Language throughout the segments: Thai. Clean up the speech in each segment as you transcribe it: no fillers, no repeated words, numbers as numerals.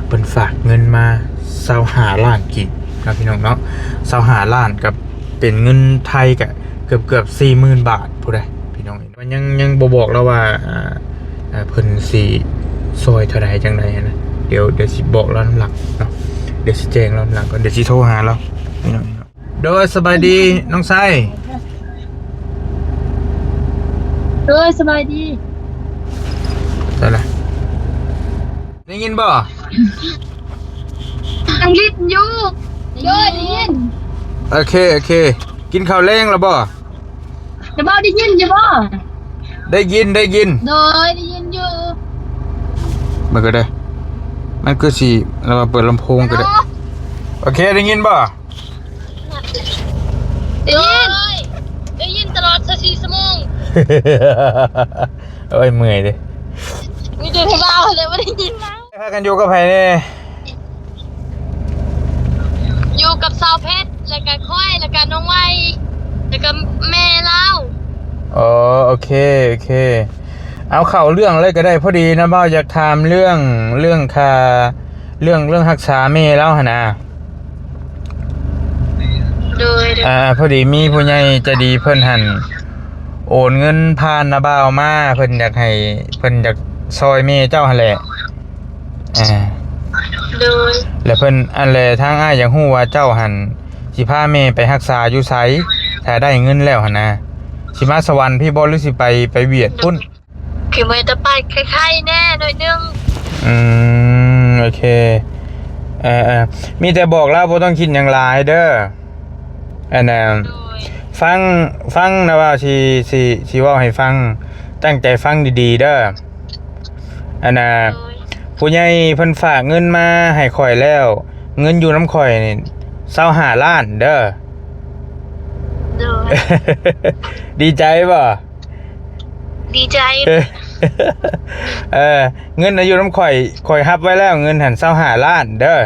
เพิ่นฝากเงินมา25ล้านกีบครับพี่น้องเนาะ25ล้านกับเป็นเงินไทยก็เกือบ40,000 บาทผู้ใดพี่น้องมันยังบ่บอกแล้วว่าเพิ่นสิซอยเท่าใดจังไดนะเดี๋ยวสิบอกแล้วน้ำหลักเนาะเดี๋ยวสิแจ้งแล้วน้ำหลักก่อนเดี๋ยวสิโทรหาเราพี่น้องโดยสบายดีน้องไส้สบายดีได้ละได้ยินบ่อังกฤษอยู่ได้ยินโอเคกินข้าวแรงแล้วบ่จะบ่ได้ยินจะบ่ได้ยินโดยได้ยินอยู่มันก็ได้มันก็สิเราเปิดลำโพงก็ได้โอเคได้ยินบ่ได้ยินตลอด24 ชั่วโมงโอ้ยเมื่อยดิมีแต่ให้เราเลยบ่ได้ยินนะพากันอยู่กับไผนี่อยู่กับสาวเพชรแล้วก็ค่อยแล้วก็น้องไว้แล้วก็แม่เราอ๋อโอเคเอาเข้าเรื่องเลยก็ได้พอดีนะบ่าวอยากถามเรื่องค่าเรื่องรักษาแม่แล้วหั่นน่ะโดยพอดีมีผู้ใหญ่ใจะดีเพิ่นหั่นโอนเงินผ่านนะบ่าวมาเพิ่นอยากซอยแม่เจ้าหั่นแหละโดยแล้วเพิ่นอันแลทางอ้ายอยากฮู้ว่าเจ้าหั่นสิพาแม่ไปรักษาอยู่ไสถ้าได้เงินแล้วหั่นนะสิมาสวรรค์พี่บ่หรือสิไปเวียดพุ่นคือไม่จะไปคล้ายๆแน่หน่อยนึงโอเคมีแต่บอกแล้วบ่ต้องคิดหยังหลายเด้ออันน่ะฟังนะว่าสิเว้าให้ฟังตั้งใจฟังดีๆเด้ออันน่ะผู้ใหญ่เพิ่นฝากเงินมาให้ข่อยแล้วเงินอยู่น้ำข่อยนี่25ล้านเด้อดีใจบ่ดีใจเงินอยู่น้ำข่อยรับไว้แล้วเงินหัน25ล้านเด้อ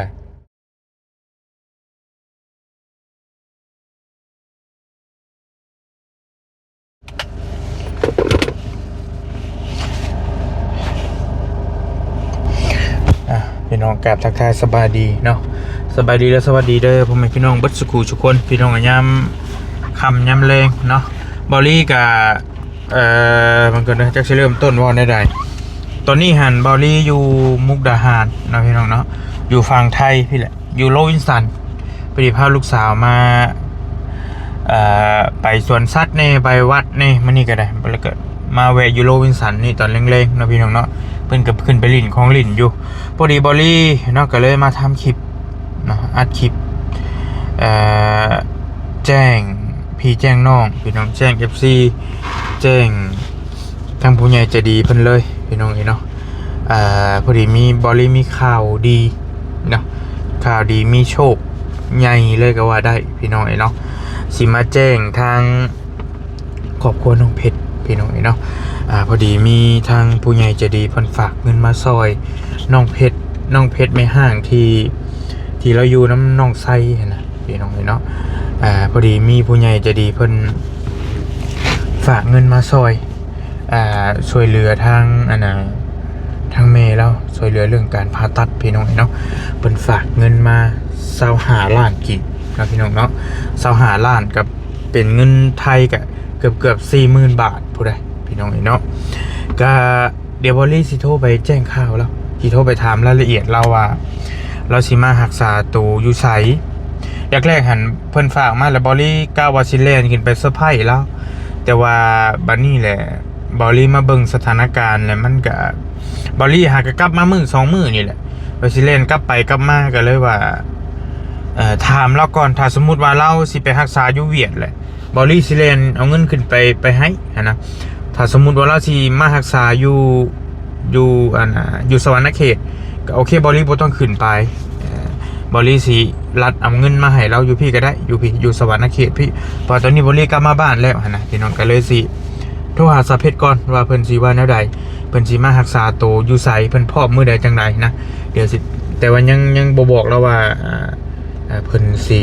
พี่น้องกราบทักทายสบายดีเนาะสบายดีและสวัสดีเด้อพ่อแม่พี่น้องเบิดสุขุทุกคนพี่น้องยามค่ำยามแลงเนาะบอลลี่กับมันก็จะเริ่มต้นว่าได้ตอนนี้หันบอลลี่อยู่มุกดาหารนะพี่น้องเนาะอยู่ฝั่งไทยพี่แหละอยู่โรบินสันพอดีพาลูกสาวมาไปสวนสัตว์นี่ไปวัดนี่มันนี่ก็ได้แล้วก็มาแวะอยู่โรบินสันนี่ตอนเร่งๆนะพี่น้องเนาะเพิ่นกับขึ้นไปลิ่นของลิ่นอยู่พอดีบอลลี่เนาะก็เลยมาทำคลิปเนาะอัดคลิปแจ้งพี่แจ้งน้องพี่น้องแจ้ง FC แจ้งทางผู้ใหญ่ใจดีเพิ่นเลยพี่น้องเนาะพอดีมีบอลลี่มีข่าวดีเนาะข่าวดีมีโชคใหญ่เลยก็ว่าได้พี่น้องเนาะสิมาแจ้งทางครอบครัวน้องเพชรพี่น้องเนาะพอดีมีทางผู้ใหญ่ใจดีเพิ่นฝากเงินมาซอยน้องเพชรไม่ห่างที่เราอยู่น้ำน้องไส้นะพี่น้องเนาะพอดีมีผู้ใหญ่ใจดีเพิ่นฝากเงินมาซอยช่วยเหลือทางทางเมย์แล้วช่วยเหลือเรื่องการผ่าตัดพี่น้องเนาะเพิ่นฝากเงินมา25ล้านกีบครับพี่น้องเนาะ25ล้านกับเป็นเงินไทยก็เกือบ40,000 บาทผู้ใดพี่น้องเนาะก็เดี๋ยวบอลลี่สิโทรไปแจ้งข่าวแล้วสิโทรไปถามรายละเอียดเราว่าเราสิมารักษาตัวอยู่ไสแรกหันเพิ่นฝากมาแล้วบอลลี่ก้าววาซิเลนขึ้นไปเซอร์ไพรส์แล้วแต่ว่าบัดนี้แหละบอลลี่มาเบิ่งสถานการณ์แล้วมันก็บอลลี่หากกลับมา2 มื้อนี่แหละวาซิเลนกลับไปกลับมาก็เลยว่าถามเราก่อนถ้าสมมุติว่าเราสิไปรักษาอยู่เวียดแหละบอลลี่ซิเลนเอาเงินขึ้นไปให้นะถ้าสมมุติว่าเราสิมารักษาอยู่สวรรณเขตก็โอเคบอลลี่บ่ต้องขึ้นไปบอลลี่สิรัดเอาเงินมาให้เราอยู่พี่ก็ได้อยู่สวรรณเขตพี่พอตอนนี้บอลลี่กลับมาบ้านแล้วนะพี่น้องก็เลยสิโทรหาสาวเพชรก่อนว่าเพิ่นสิว่าแนวใดเพิ่นสิมารักษาตัวอยู่ไสเพิ่นพร้อมมื้อใดจังไดนะเดี๋ยวสิแต่ว่ายังบ่บอกเราว่าเพิ่นสิ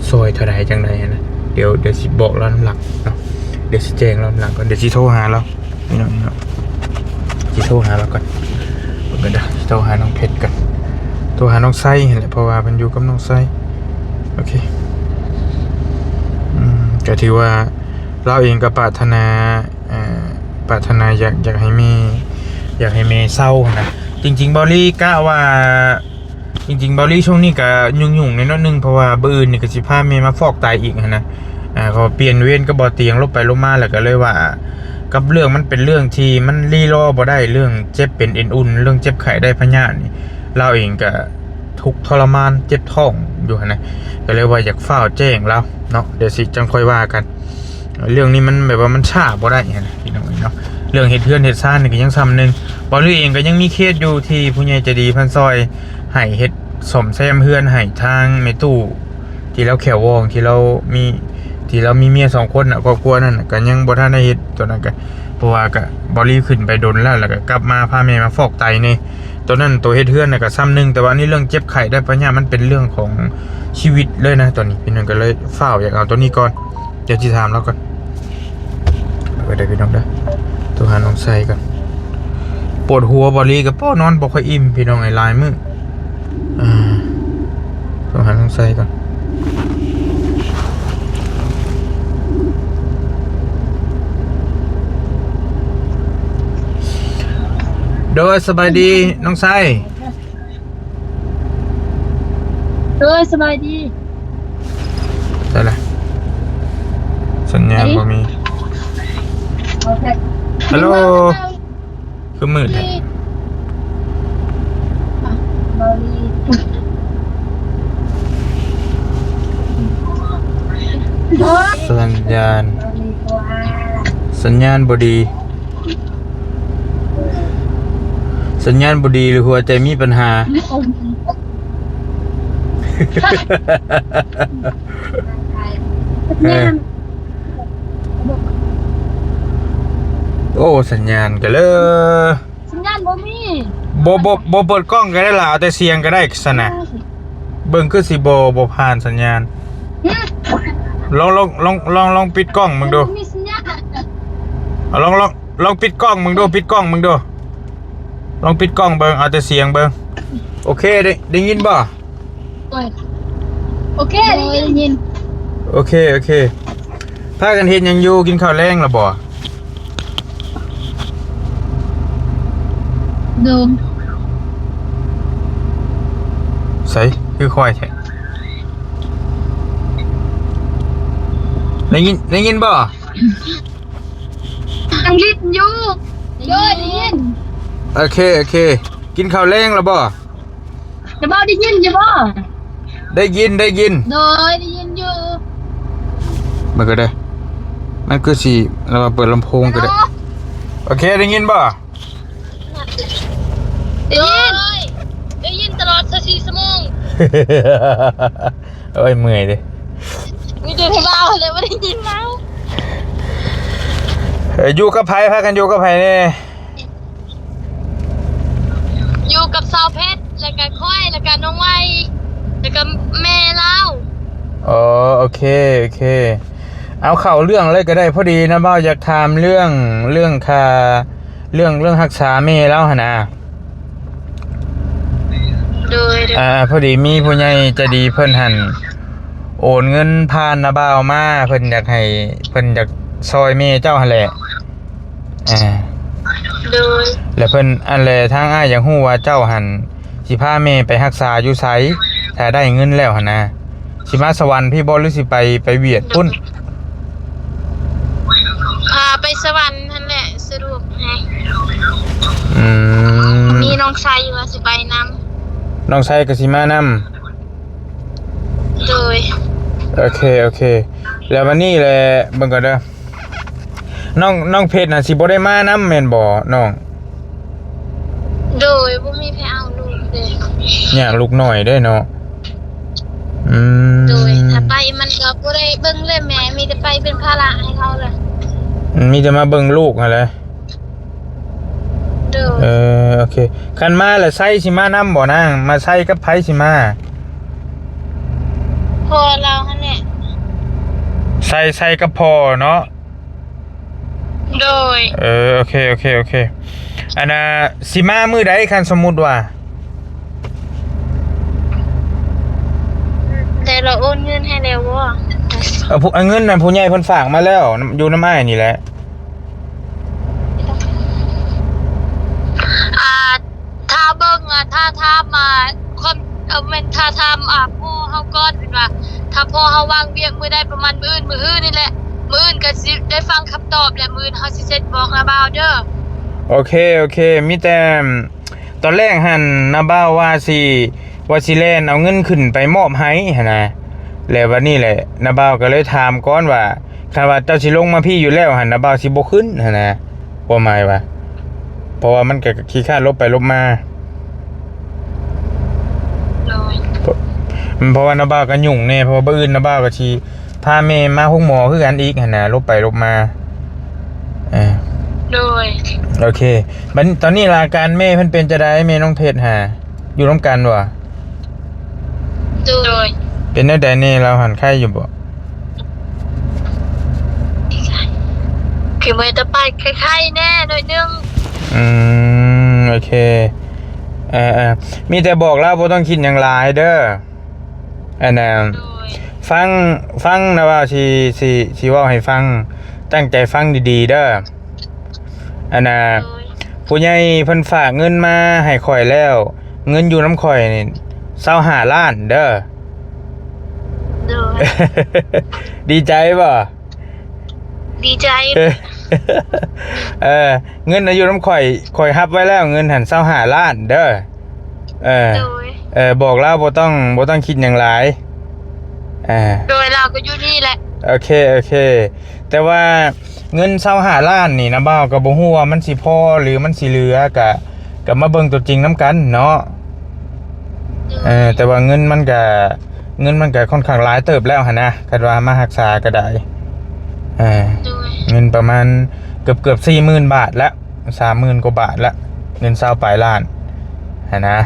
ซอยเท่าใดจังไดนะเดี๋ยวสิบอกเราน้ำหลักเนาะเดี๋ยวสิแจ้งเราน้ำหลักก่อนเดี๋ยวสิโทรหาเราพี่น้องสิโทรหาเราก่อนเดี๋ยวสิโทรหาน้องเพชรก่อน รหาน้องไส้แหละเพราะว่ามันอยู่กับน้องไส้โอเคก็ถือว่าเราเองก็ปรารถนาอยากให้เมย์เศร้านะจริงๆบอลลี่กะว่าจริงๆบอลลี่ช่วงนี้ก็ยุ่งในนิดนึงเพราะว่าเบอร์อื่นนี่ก็สิพาเมย์มาฟอกไตอีกนะพอเปลี่ยนเวรก็บ่เตียงลบไปลบมาแล้วก็เลยว่ากับเรื่องมันเป็นเรื่องที่มันรีรอบ่ได้เรื่องเจ็บเป็นเอ็นอุ่นเรื่องเจ็บไข้ได้พะยาธินี่เราเองก็ทุกข์ทรมานเจ็บท้องอยู่นะก็เลยว่าอยากฝ้าวแจ้งแล้วเนาะเดี๋ยวสิจังค่อยว่ากันเรื่องนี้มันแบบว่ามันช้าบ่ได้นะพี่น้องเนาะเรื่องเหตุเพื่อนเหตุซ่านนี่ก็ยังซ้ำหนึ่งบอลลี่เองก็ยังมีเคสอยู่ที่ผู้ใหญ่ใจดีพันซอยให้เฮ็ดสมแซมเพื่อนให้ทางเมตู้ที่เราแขววองที่เรามีเมีย2คนน่ะครอบครัวนั่นก็ยังบ่ทันได้เฮ็ดตัวนั้นก็เพราะว่าก็บอลลี่ขึ้นไปดนแล้วก็กลับมาพาแม่มาฟอกไตนี่ตัวนั้นตัวเฮ็ดเพื่อนน่ะก็ซ้ำหนึ่งแต่ว่านี่เรื่องเจ็บไข้ได้ปัญญามันเป็นเรื่องของชีวิตเลยนะตอนนี้พี่น้องก็เลยฝ้าวอยากเอาตัวนี้ก่อนเดี๋ยวสิถามแล้วก่อนไปได้พี่น้องเด้อตัวหาน้องไส้ก่อนปวดหัวบอลลี่กับป้อนอนบ่ค่อยอิ่มพี่น้องไอ้ลายมื้อตัวหาน้องไส้ก่อนโดยสบายดีน้องไส้สบายดีได้ละสัญญาณบ่มีฮัลโหลคือมืดเลยสัญญาณบ่ดีหรือหัวใจมีปัญหาโอ้สัญญาณก็เลยสัญญาณบ่มีบ่เปิดกล้องก็ได้ล่ะเอาแต่เสียงก็ได้ซะนะเบิ่งคือสิบ่ผ่านสัญญาณลองปิดกล้องมึงดูลองปิดกล้องมึงดูลองปิดกล้องเบิ่งเอาแต่เสียงเบิ่งโอเคได้ยินบ่โอเคได้ยินโอเคพากันเฮ็ดหยังอยู่กินข้าวแลงแล้วบ่ดูใส่คือค่อยแท้ได้ยินบ่ยังยินอยู่ได้ยินโอเคกินข้าวแลงแล้วบ่จะบ่ได้ยินจะบ่ได้ยินโดยได้ยินอยู่มันก็ได้มันคือสิเรามาเปิดลำโพงก็ได้โอเคได้ยินบ่ได้ยินตลอด24ชั่วโมงโอ้ยเมื่อยดิมีแต่เบาเลยไม่ได้ยินแล้วอยู่กับไผพากันอยู่กับไผนี่อยู่กับสาวเพชรแล้วก็ค่อยแล้วก็น้องไว้แล้วก็แม่เล่าอ๋อโอเคเอาเข้าเรื่องเลยก็ได้พอดีนะบ่าวอยากถามเรื่องค่าเรื่องรักษาแม่แล้วหั่นน่ะโดยพอดีมีผู้ใหญ่ใจดีเพิ่นหั่นโอนเงินผ่านนะบ่าวมาเพิ่นอยากซอยแม่เจ้าหั่นแหละโดยแล้วเพิ่นอันแลทางอ้ายอยากฮู้ว่าเจ้าหั่นสิพาแม่ไปรักษาอยู่ไสถ้าได้เงินแล้วหั่นนะสิมาสวรรค์พี่บ่หรือสิไปเวียดพุ่นไปสวรรค์นั่นแหละสะดวกไงมีน้องชายอยู่ว่าสิไปนำน้องชายก็สิมานำโดยโอเคแล้ววันนี้แหละเบิ่งก่อนเด้อน้องเพชรน่ะสิบ่ได้มานำแม่นบ่น้องโดยบ่มีใครเอาลูกเด้อยากลูกน้อยเด้เนาะโดยถ้าไปมันก็บ่ได้เบิ่งเลยแม่มีแต่ไปเป็นภาระให้เขาเลยมีแต่มาเบิ่งลูกหั่นแหละโอเคคันมาแล้วไสสิมานำบ่นางมาไสกับไผสิมาพ่อเราหั่นแหละใส่กับพ่อเนาะโดยโอเคอันน่ะสิมามื้อใดคันสมมุติว่า เราโอนเงินให้แล้วบ่ ผู้เงินน่ะผู้ใหญ่เพิ่นฝากมาแล้วอยู่น้ำอ้ายนี่แหละ ถ้าเบิ่งถ้ามาความแม่นถ้าพ่อเฮาก่อนเป็นว่าถ้าพ่อเฮาวางเวียกมื้อใดประมาณมื้ออื่นนี่แหละมื้ออื่นก็สิได้ฟังคำตอบและมื้ออื่นเฮาสิเซ็ตบอกนะบ่าวเด้อ โอเคมีแต่ตอนแรกหั่นนาบ่าวว่าสิแล่นเอาเงินขึ้นไปมอบให้หั่นนะแล้ววันนี้แหละนาบ่าวก็เลยถามก่อนว่าถ้าว่าเจ้าสิลงมาพี่อยู่แล้วหั่นนาบ่าวสิบ่ขึ้นหั่นนะบ่หมายว่าเพราะว่ามันก็ขี้ข้านลบไปลบมา โดย เพราะว่านาบ่าวก็ยุ่งแน่เพราะว่าบ่อื่นนาบ่าวก็สิพาแม่มาห้องหมอคือกันอีกหั่นน่ะลบไปลบมาโดยโอเคบัดตอนนี้อาการแม่เพิ่นเป็นจะได้แม่น้องเพชรหาอยู่ร่วมกันบ่โดยเป็นได้แน่เราหันไข้อยู่บ่คือไม่จะไปคล้ายๆแน่หน่อยนึงโอเคมีแต่บอกแล้วบ่ต้องคิดหยังหลายเด้ออันน่ะฟังนะว่าสิเว้าให้ฟังตั้งใจฟังดีๆเด้ออันน่ะผู้ใหญ่เพิ่นฝากเงินมาให้ข่อยแล้วเงินอยู่น้ำข่อยนี่25ล้านเด้อดีใจบ่ดีใจเงินอยู่น้ำข่อยรับไว้แล้วเงินหัน25ล้านเด้อบอกแล้วบ่ต้องคิดหยังหลายโดยเราก็อยู่นี่แหละโอเคแต่ว่าเงิน25ล้านนี่นะบ่าวก็บ่ฮู้ว่ามันสิพอหรือมันสิเหลือก็มาเบิ่งตัวจริงนํกันเนาะแต่ว่าเงินมันก็ค่อนข้างหลายเติบแล้วหั่นนะคันว่ามารักษาก็ได้เงินประมาณเกือบ 40,000 บาทละ 30,000 กว่าบาทละเงิน20ปลายล้านหั่นนะ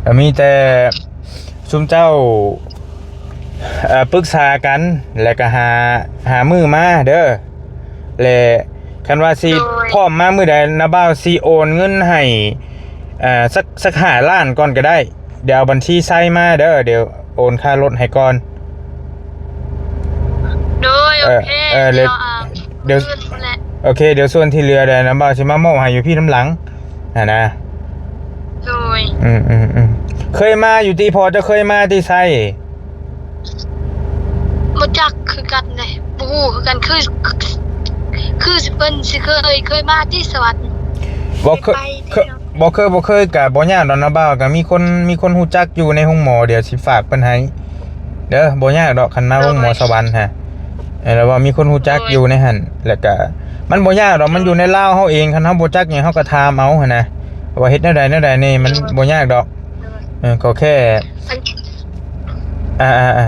ก็มีแต่ซุมเจ้าปรึกษากันแล้วก็หามือมาเด้อและคันว่าสิพร้อมมามื้อใดนะบ่าวสิโอนเงินให้สัก5ล้านก่อนก็ได้เดี๋ยวเอาบัญชีใส่มาเด้อเดี๋ยวโอนค่ารถให้ก่อนโดยโอเคเดี๋ยวโอเคเดี๋ยวส่วนที่เหลือเดี๋ยวนะบ่าวสิมามอบให้อยู่พี่น้ำหลังนะโดยเคยมาอยู่ที่พอจะเคยมาที่ไสบ่จักคือกันแหละบ่ฮู้คือกันคือสิเพิ่นสิเคยมาที่สวรรค์บ่เคยก็บ่ยากดอกนะบ่าวก็มีคนฮู้จักอยู่ในห้องหมอเดี๋ยวสิฝากเพิ่นให้เด้อบ่ยากดอกคันมาห้องหมอสวรรค์ฮะแล้วว่ามีคนฮู้จักอยู่ในหั่นแล้วก็มันบ่ยากดอกมันอยู่ในลาวเฮาเองคันเฮาบ่จักหยังเฮาก็ถามเอาหั่นนะว่าเฮ็ดแนวใดนี่มันบ่ยากดอกก็แค่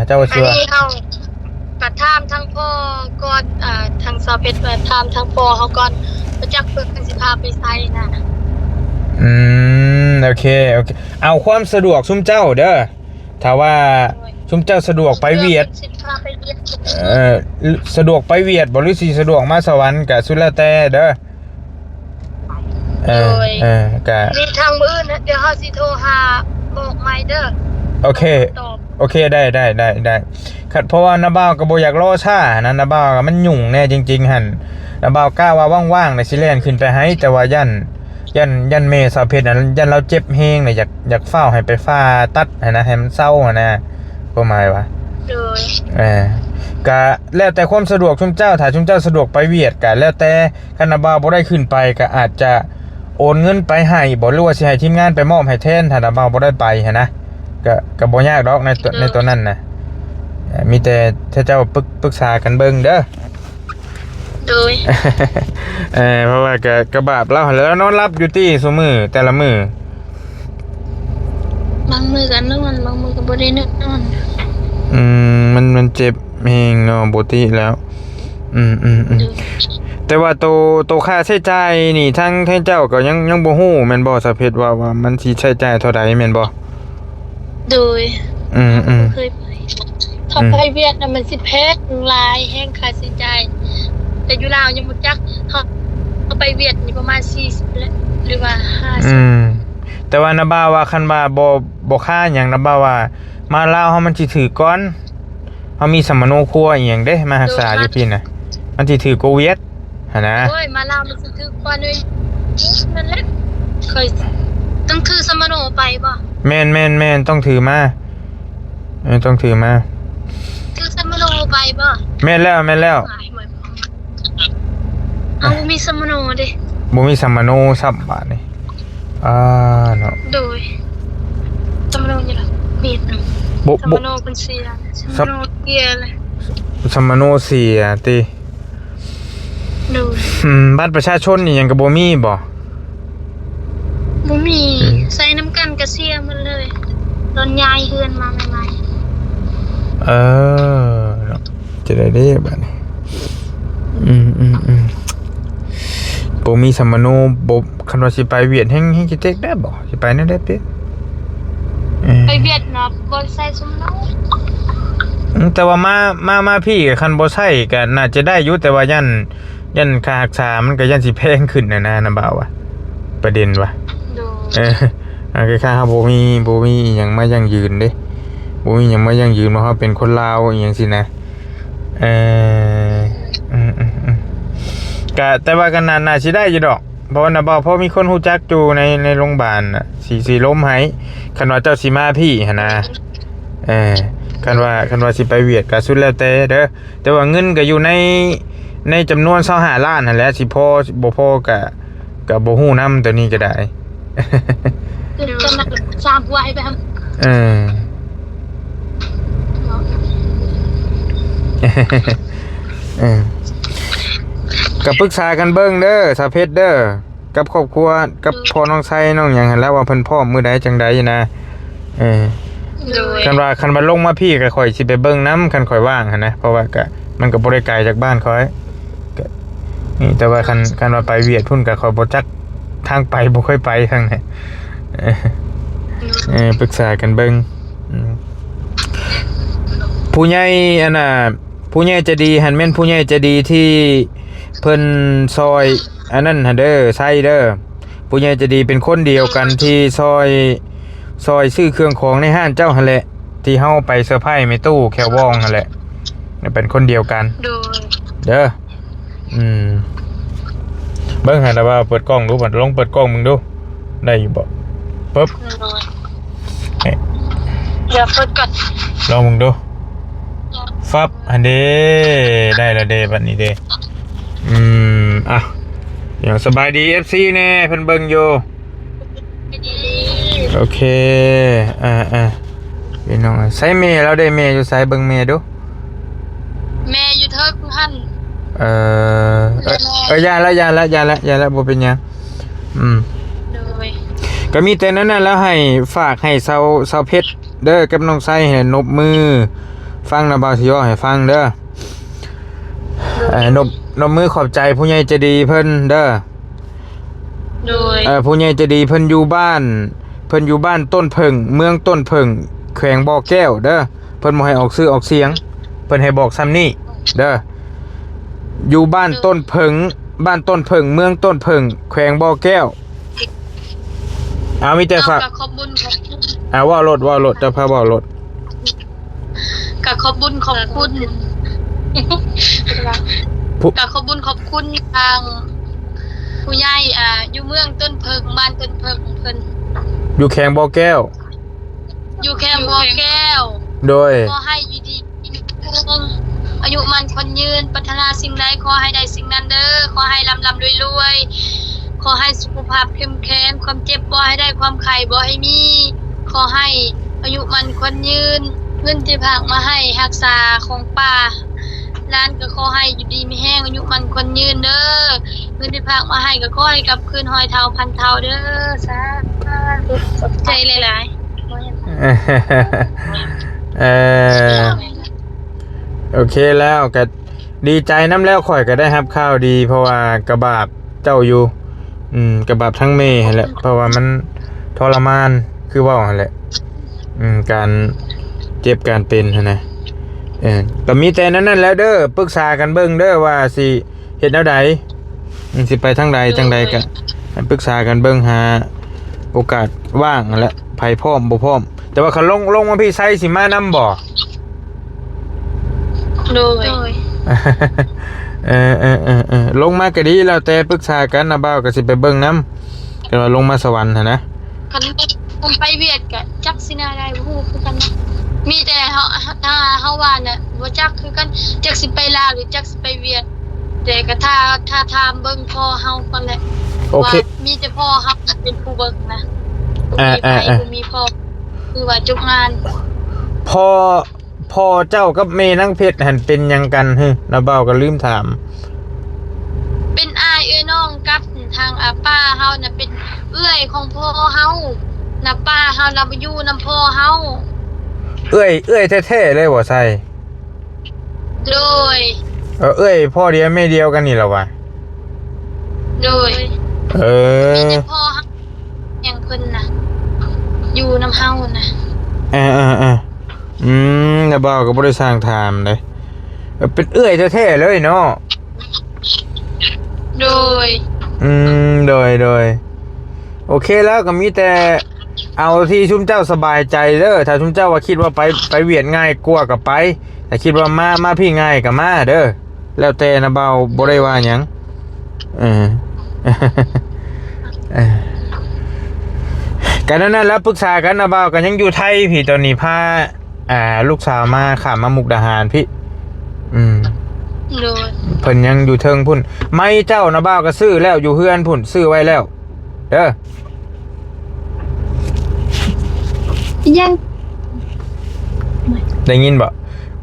เจ้าว่าสิว่ากระทามทั้งพ่อก่อนทางสาวเพชรมาทามทั้งพ่อเฮาก่อนบ่จักเพิ่นสิพาไปไสนะโอเคเอาความสะดวกซุมเจ้าเด้อถ้าว่าซุมเจ้าสะดวกไปเวียดสะดวกไปเวียดบ่หรือสิสะดวกมาสวรรค์ก็สุดแล้วแต่เด้อก็มีทางมื้อนะเดี๋ยวเฮาสิโทรหาบอกใหม่เด้อโอเคได้ครับเพราะว่านาบ่าวก็บ่อยากรอช้านะนาบ่าวมันยุ่งแน่จริงๆหั่นนาบ่าวกล้าว่าว่างๆน่ะสิแล่นขึ้นไปให้แต่ว่ายันเมสาวเพชรน่ะยันเราเจ็บแฮงน่ะอยากเฝ้าให้ไปฟ้าตัดนะให้มันเศร้านะประมาณว่าก็แล้วแต่ความสะดวกชุมเจ้าถ้าชุมเจ้าสะดวกไปเวียดก็แล้วแต่คันนาบ่าวบ่ได้ขึ้นไปก็อาจจะโอนเงินไปให้บ่หรือว่าสิให้ทีมงานไปมอบให้แทนถ้านาบ่าวบ่ได้ไปหั่นนะก็บ่ยากดอกในตัวนั้นน่ะมีแต่ถ้าเจ้าปรึกษากันเบิ่งเด้อโดยเพราะว่าก็บาปแล้วแล้วนอนรับอยู่ที่ซุมื้อแต่ละมื้อบางมื้อก็นอนบางมื้อก็บ่ได้นอนมันเจ็บแฮงเนาะบ่ติแล้วแต่ว่าโตค่าใช้จ่ายนี่ทั้งเจ้าก็ยังบ่ฮู้แม่นบ่สะเพชรว่ามันสิใช้จ่ายเท่าใดแม่นบ่โดยเคยไปถ้าไปเวียดนามมันสิแพงหลายแฮงค่าใช้จ่ายแต่อยู่ลาวยังบ่จักเฮาไปเวียดนี่ประมาณ40แล้วหรือว่า50แต่ว่านะบ่าวว่าคันว่าบ่ค่าหยังนะบ่าวว่ามาลาวเฮามันสิถือก่อน เฮามีสัมมโนครัวอีหยังเด้มารักษาอยู่พี่น่ะมันสิถือโควิดหั่นนะ โอ้ยมาลาวมันสิถือกว่าเลยนั่นแหละเคยต้องถือสมโนไปบ่ แม่นต้องถือมาต้องถือมา ถือสมโนไปบ่ แม่นแล้วเอามีสมโนเด้ บ่มีสัมมโนซับบาดนี่เนาะ โดยสมโนนี่ล่ะเม็ดนึง บ่ สมโนเพิ่นเสียสมโนเกียเลย สัมมโนเสียติ โดย บัตรประชาชนนี่หยังก็บ่มีบ่ บ่มีใส่น้ำกันก็เสียหมดเลยตอนย้ายเฮือนมาใหม่ เนาะจะได้เด้บัดนี้บ่มีสัมมโนบ่คันว่าสิไปเวียดแฮงสิเต็กได้บ่สิไปนั่นได้เป๊ะ ๆไปเวียดนามบ่ใส่สมโน แต่ว่ามาพี่กับคันบ่ใช่ก็น่าจะได้อยู่แต่ว่ายันค่ารักษามันก็ยันสิแพงขึ้นนะบ่าวว่ะประเด็นว่ะ โดย คือค่าบ่มีอิหยังมายั่งยืนเด้บ่มีหยังมายั่งยืนเพราะเขาเป็นคนลาวอีหยังสินะก็แต่ว่าก็น่าสิได้อยู่ดอกเพราะว่าน่ะบ่พอมีคนฮู้จักอยู่ในโรงพยาบาลน่ะสิล้มให้คันว่าเจ้าสิมาพี่หั่นนะคันว่าสิไปเวียดก็สุดแล้วแต่เด้อแต่ว่าเงินก็อยู่ในจำนวน25ล้านนั่นแหละสิพอบ่พอก็บ่ฮู้นำตัวนี้ก็ได้ คือจะมาสามไว้แบบ ก็ปรึกษากันเบิ่งเด้อสาเพชรเด้อกับครอบครัวกับพ่อน้องไสน้องหยังหั่นแล้วว่าเพิ่นพร้อมมื้อใดจังใดนะโดย คันว่าลงมาพี่ก็ข่อยสิไปเบิ่งนำคันข่อยว่างหั่นนะเพราะว่าก็มันก็บ่ได้ไกลจากบ้านข่อยก็นี่แต่ว่าคันว่าไปเวียดพุ่นก็ข่อยบ่จักทางไปบ่ค่อยไปทางไหนปรึกษากันเบิ่งผู้ใหญ่อันน่ะผู้ใหญ่จะดีหั่นแม่นผู้ใหญ่จะดีที่เพิ่นซอยอันนั้นหั่นเด้อไสเด้อผู้ใหญ่จะดีเป็นคนเดียวกันที่ซอยซื้อเครื่องของในห้างเจ้าหั่นแหละที่เฮาไปเซอร์ไพรส์แม่ตู้แคววองหั่นแหละเป็นคนเดียวกันโดย เด้อเบิ่งหั่นน่ะว่าเปิดกล้องดูบัดลองเปิดกล้องมึงดูได้อยู่บ่ปึ๊บเดี๋ยวเปิดก่อน ลองมึงดูฟับอันเด้ได้แล้วเด้บัดนี้เด้อย่างสบายดี FC แน่เพิ่นเบิ่งอยู่โอเคพี่น้องใส่เมย์แล้วได้เมย์อยู่ใส่เบิ่งเมย์ดูแม่อยู่เทิกหั่นยาละบ่เป็นหยังโดย ก็มีแต่นั้นน่ะแล้วให้ฝากให้เซาเพชรเด้อกับน้องไส้ให้นบมือฟังนะบ่าวสิย่อให้ฟังเด้อนบมือขอบใจผู้ใหญ่ใจดีเพิ่นเด้อโดยผู้ใหญ่ใจดีเพิ่นอยู่บ้านต้นเพิ่งเมืองต้นเพิ่งแขวงบ่อแก้วเด้อเพิ่นบ่ให้ออกชื่อออกเสียงเพิ่นให้บอกซ้ำนี้เด้ออยู่บ้านต้นเพิ่งเมืองต้นเพิ่งแขวงบ่อแก้วมีแต่ฝากขอบบุญขอบคุณว่ารถจะพาว่ารถก็ขอบบุญขอบคุณก็ขอบบุญขอบคุณทางผู้ใหญ่อยู่เมืองต้นเพิงบ้านต้นเพิงเพิ่นอยู่แขวงบ่อแก้วอยู่แขวงบ่อแก้วโดยขอให้อยู่ดีอายุมันคนยืนปรารถนาสิ่งใดขอให้ได้สิ่งนั้นเด้อขอให้ร่ำรวยขอให้สุขภาพเข้มแข็งความเจ็บบ่ให้ได้ความไข้บ่ให้มีขอให้อายุมันคนยืนเงินที่ฝากมาให้รักษาของป้าร้านก็ขอให้อยู่ดีมีแห้งอายุมันคนยืนเด้อเงินที่ฝากมาให้ก็ขอให้กลับคืน100 เท่า1,000 เท่าเด้อสาธุขอบใจหลายโอเคแล้วก็ดีใจน้ำแล้วข่อยก็ได้รับข่าวดีเพราะว่ากระบาบเจ้าอยู่กระบาบทั้งเมย์แหละเพราะว่ามันทรมานคือว่าแหละการเจ็บการเป็นนะก็มีแต่นั้นแล้วเด้อปรึกษากันเบิ่งเด้อว่าสิเฮ็ดแนวใดสิไปทางใดจังใดก็ปรึกษากันเบิ่งหาโอกาสว่างและไผพร้อมบ่พร้อมแต่ว่าคันลงมาพี่ไสสิมานำบ่ โดย ลงมาก็ดีแล้วแต่ปรึกษากันนะบ่าวก็สิไปเบิ่งนํกันว่าลงมาสวรรค์หั่นนะ คันผมไปเวียดก็จักสินาได้บ่ฮู้คือกันนะมีแต่เฮาถ้าเฮาว่าน่ะบ่จักคือกันจักสิไปลาวหรือจักสิไปเวียดแต่ก็ถ้าถามเบิ่งพ่อเฮาก่อนแหละ โอเค ว่ามีแต่พ่อเฮาเป็นผู้เบิ่งนะบ่มีพ่อคือว่าจบงาน พ่อเจ้ากับแม่นางเพชรหั่นเป็นหยังกันฮึนะบ่าวก็ลืมถาม เป็นอ้ายเอ้ยน้องกับทางป้าเฮาน่ะเป็นเอื้อยของพ่อเฮาน่ะป้าเฮาน่ะบ่อยู่นำพ่อเฮา เอ้ยแท้ๆเลยบ่ใส่ โดย เอ้ยพ่อเดียวแม่เดียวกันนี่เหรอวะ โดย มีแต่พ่อเฮาอย่างเพิ่นน่ะอยู่นำเฮาน่ะ นะบ่าวก็บ่ได้สร้างถามเลยเป็นเอ้ยแท้ๆเลยเนาะ โดย โดยโอเคแล้วก็มีแต่เอาที่ชุมเจ้าสบายใจเด้อถ้าชุมเจ้าว่าคิดว่าไปเวียดง่ายกว่าก็ไปแต่คิดว่ามาพี่ง่ายก็มาเด้อแล้วแต่นะบ่าวบ่ได้ว่าหยังกันนั้นแล้วปรึกษากันนะบ่าวกันยังอยู่ไทยพี่ตอนนี้พาลูกสาวมาข้ามมามุกดาหารพี่โดย เพิ่นยังอยู่เทิงพุ่นไม่เจ้านะบ่าวก็ซื้อแล้วอยู่เฮือนพุ่นซื้อไว้แล้วเด้อ ยัง ได้ยินบ่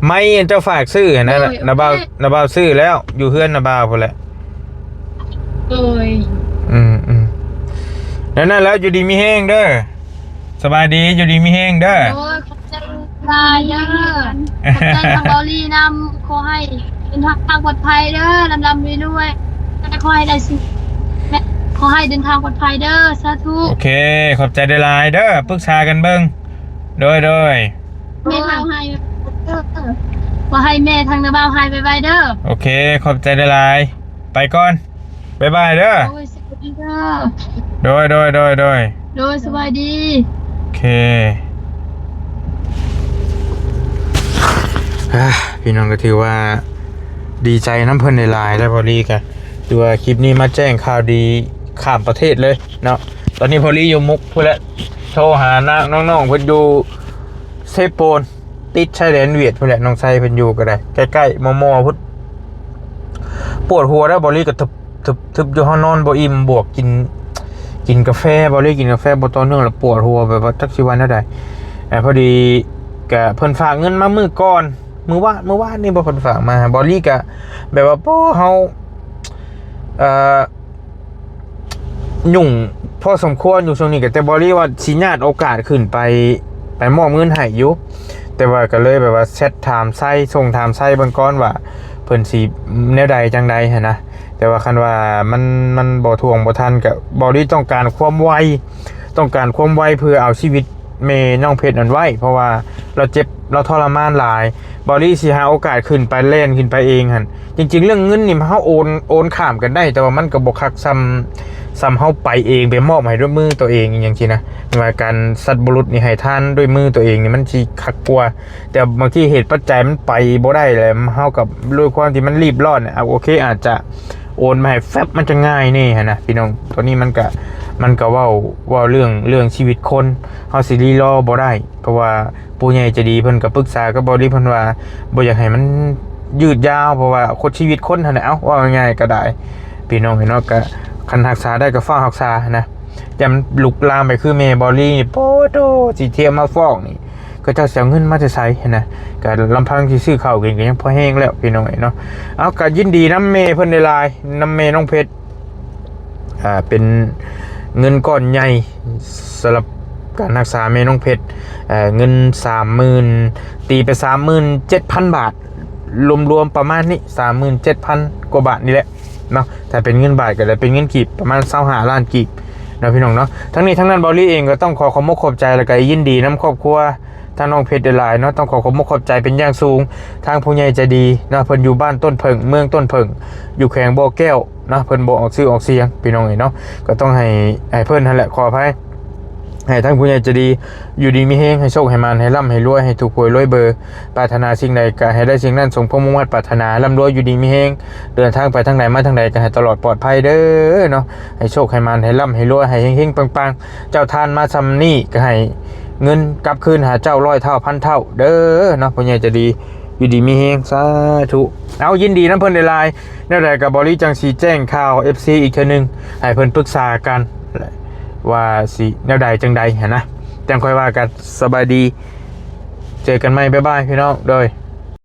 ไม่เจ้าฝากซื้อนะนะบ่าวซื้อแล้วอยู่เฮือนนะบ่าวพุ่นแหละ โดย นั่นแล้วอยู่ดีมีแห้งเด้อสบายดีอยู่ดีมีแห้งเด้อ โอ้ยขอบใจหลายเด้อขอบใจทางบอลีนำขอให้เป็นทางปลอดภัยเด้อลำๆรวยๆขอให้ได้สิขอให้เดินทางปลอดภัยเด้อสาธุ โอเคขอบใจได้หลายเด้อปรึกษากันเบิ่งโดยแม่ทางให้ขอให้แม่ทางนาบ่าวให้ไปเด้อ โอเคขอบใจได้หลายไปก่อนบ๊ายบายเด้อ โอ้ยสวัสดีเด้อ โดยสวัสดี โอเคพี่น้องก็ถือว่าดีใจน้ำเพิ่นในไลน์แล้วพอดีกันถือว่าคลิปนี้มาแจ้งข่าวดีข้ามประเทศเลยเนาะตอนนี้พอลีอยู่มุกเพื่อแล้วโทรหาน้องๆเพิ่นอยู่เซโปนติดชายแดนเวียดเพื่อแหละน้องไซเพิ่นอยู่ก็ได้ใกล้ๆมอพุทธปวดหัวแล้วบอลี่ก็ทึบอยู่ห้องนอนบ่อิ่มบวกกินกาแฟบอลี่กินกาแฟบ่ต่อเนื่องแล้วปวดหัวแบบว่าจักสิวันเท่าใดพอดีก็เพิ่นฝากเงินมามื้อก่อนเมื่อวานนี่บ่เพิ่นฝากมาบอลี่ก็แบบว่าป้อเฮายุ่งพอสมควรอยู่ช่วงนี้ก็แต่บอลี่ว่าสิญาติโอกาสขึ้นไปมอบเงินให้อยู่แต่ว่าก็เลยแบบว่าแชทถามไส้ส่งถามไส้เบิ่งก่อนว่าเพิ่นสิแนวใดจังใดหั่นนะแต่ว่าคันว่ามันบ่ทวงบ่ทันก็บอลี่ต้องการความไวเพื่อเอาชีวิตเมน้องเพชรนั้นไว้เพราะว่าเราเจ็บเราทรมานหลายบอลี่สิหาโอกาสขึ้นไปเล่นขึ้นไปเองหั่นจริงๆเรื่องเงินนี่เฮาโอนข้ามกันได้แต่ว่ามันก็บ่คักซ้ำเฮาไปเองไปมอบให้ด้วยมือตัวเองอย่างที่นะว่าการสัตว์บุรุษนี่ให้ท่านด้วยมือตัวเองนี่มันสิคักกว่าแต่บางทีเหตุปัจจัยมันไปบ่ได้เลยเฮากับด้วยความที่มันรีบร้อนโอเคอาจจะโอนมาให้แฟบมันจะง่ายนี่ฮะนะพี่น้องตัวนี้มันก็เว้าเรื่องชีวิตคนเฮาสิรีรอบ่ได้เพราะว่าผู้ใหญ่จะดีเพิ่นก็ปรึกษากับบ่ดีเพิ่นว่าบ่อยากให้มันยืดยาวเพราะว่าคนชีวิตคนหั่นน่ะว่าง่ายๆก็ได้พี่น้องเนาะก็คันรักษาได้ก็ฟ้ารักษานะอย่ามันลุกลามไปคือเมบอลี่นี่โปโตสิเทียมมาฟอกนี่ก็จะเสียเงินมาจะใช้นะก็ลำพังที่ซื้อข้าวกินก็ยังพอแห้งแล้วพี่น้องเนาะเอาก็ยินดีน้ำเมเพิ่นในไลน์น้ำเมน้องเพชรเป็นเงินก้อนใหญ่สำหรับการรักษาเมน้องเพชรเงิน 30,000 ตีไป 37,000 บาทรวมๆประมาณนี้ 37,000 กว่าบาทนี่แหละเนาะแต่เป็นเงินบาทก็ได้เป็นเงินกีบประมาณ25ล้านกีบนะพี่น้องเนาะทั้งนี้ทั้งนั้นบอลลี่เองก็ต้องขอขอบใจแล้วก็ยินดีน้ำครอบครัวทางน้องเพชรเดลายเนาะต้องขอขอบใจเป็นอย่างสูงทางผู้ใหญ่ใจดีนะเพิ่นอยู่บ้านต้นเพิงเมืองต้นเพิงอยู่แขวงบ่อแก้วนะเพิ่นบ่ออกชื่อออกเสียงพี่น้องเนาะก็ต้องให้เพิ่นนั่นแหละขออภัย ให้ทั้งผู้ใหญ่ใจะดีอยู่ดีมีแฮงให้โชคให้มานให้ร่ำให้รวยให้ถูกหวยรวยเบอร์ปรารถนาสิ่งใดก็ให้ได้สิ่งนั้นสมความมุ่งมั่นปรารถนาร่ำรวยอยู่ดีมีแฮงเดินทางไปทางไหนมาทางใดก็ให้ตลอดปลอดภัยเด้อเนาะให้โชคให้มานให้ร่ำให้รวยให้เฮงๆปังๆเจ้าทานมาซำนี้ก็ให้เงินกลับคืนหาเจ้า100 เท่าพันเท่าเด้อเนาะผู้ใหญ่ใจะดีอยู่ดีมีแฮงสาธุเอายินดีนํเพิ่นได้หลายแนวใดก็บ่รีจังสิแจ้งข่าว FC อีกเทื่อนึงให้เพิ่นปรึกษากันว่าสิแนวใดจังใดหันนะจังค่อยว่ากันสบายดีเจอกันใหม่บ๊ายบายพี่น้องโดย